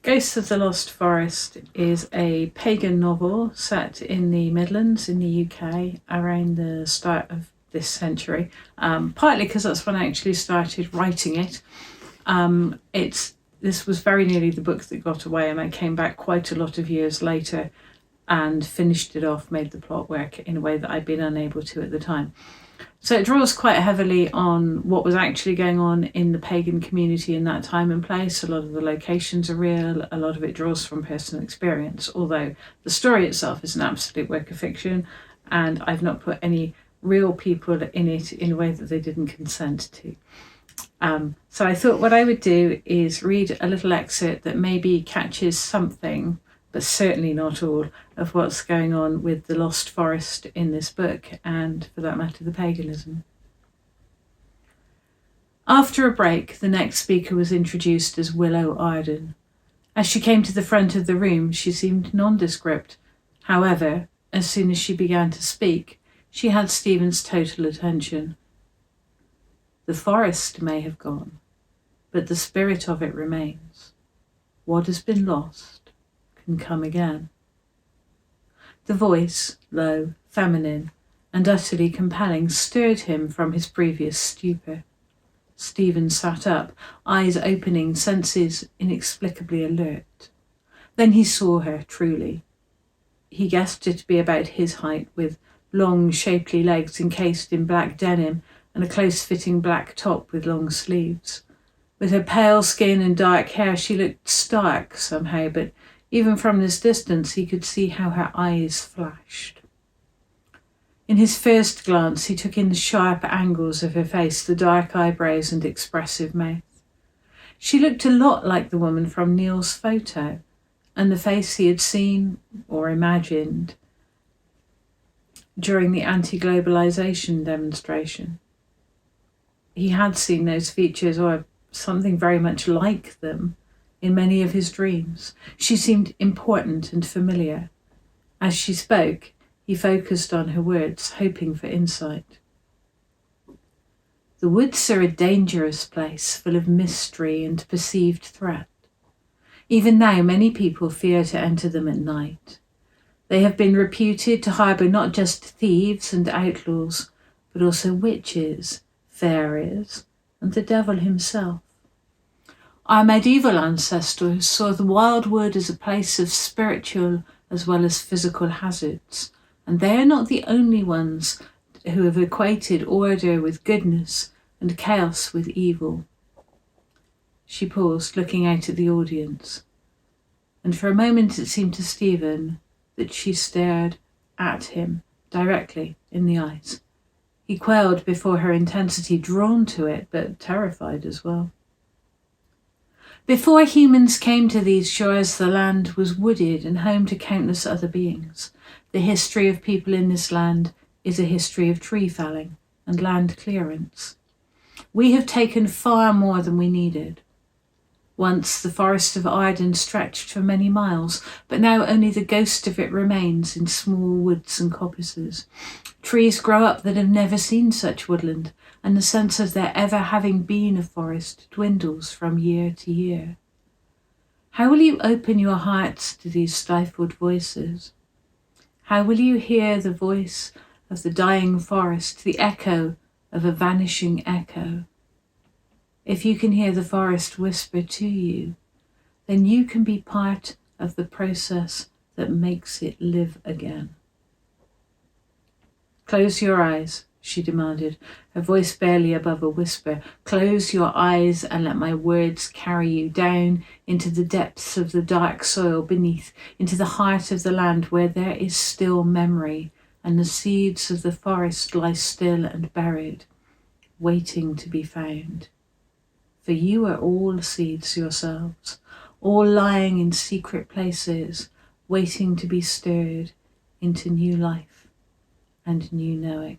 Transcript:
Ghosts of the Lost Forest is a pagan novel set in the Midlands in the UK around the start of this century, partly because that's when I actually started writing it. This was very nearly the book that got away, and I came back quite a lot of years later and finished it off, made the plot work in a way that I'd been unable to at the time. So it draws quite heavily on what was actually going on in the pagan community in that time and place. A lot of the locations are real, a lot of it draws from personal experience, although the story itself is an absolute work of fiction, and I've not put any real people in it in a way that they didn't consent to. So I thought what I would do is read a little excerpt that maybe catches something, but certainly not all, of what's going on with the Lost Forest in this book, and for that matter, the paganism. After a break, the next speaker was introduced as Willow Arden. As she came to the front of the room, she seemed nondescript. However, as soon as she began to speak, she had Stephen's total attention. The forest may have gone, but the spirit of it remains. What has been lost can come again. The voice, low, feminine, and utterly compelling, stirred him from his previous stupor. Stephen sat up, eyes opening, senses inexplicably alert. Then he saw her, truly. He guessed her to be about his height, with long, shapely legs encased in black denim and a close-fitting black top with long sleeves. With her pale skin and dark hair, she looked stark somehow, but even from this distance he could see how her eyes flashed. In his first glance, he took in the sharp angles of her face, the dark eyebrows and expressive mouth. She looked a lot like the woman from Neil's photo, and the face he had seen, or imagined, during the anti-globalization demonstration. He had seen those features, or something very much like them, in many of his dreams. She seemed important and familiar. As she spoke, he focused on her words, hoping for insight. The woods are a dangerous place, full of mystery and perceived threat. Even now, many people fear to enter them at night. They have been reputed to harbour not just thieves and outlaws, but also witches, fairies, and the devil himself. Our medieval ancestors saw the wildwood as a place of spiritual as well as physical hazards, and they are not the only ones who have equated order with goodness and chaos with evil. She paused, looking out at the audience, and for a moment it seemed to Stephen that she stared at him directly in the eyes. He quailed before her intensity, drawn to it, but terrified as well. Before humans came to these shores, the land was wooded and home to countless other beings. The history of people in this land is a history of tree felling and land clearance. We have taken far more than we needed. Once the forest of Arden stretched for many miles, but now only the ghost of it remains in small woods and coppices. Trees grow up that have never seen such woodland, and the sense of there ever having been a forest dwindles from year to year. How will you open your hearts to these stifled voices? How will you hear the voice of the dying forest, the echo of a vanishing echo? If you can hear the forest whisper to you, then you can be part of the process that makes it live again. Close your eyes, she demanded, her voice barely above a whisper. Close your eyes and let my words carry you down into the depths of the dark soil beneath, into the heart of the land where there is still memory, and the seeds of the forest lie still and buried, waiting to be found. For you are all seeds yourselves, all lying in secret places, waiting to be stirred into new life and new knowing.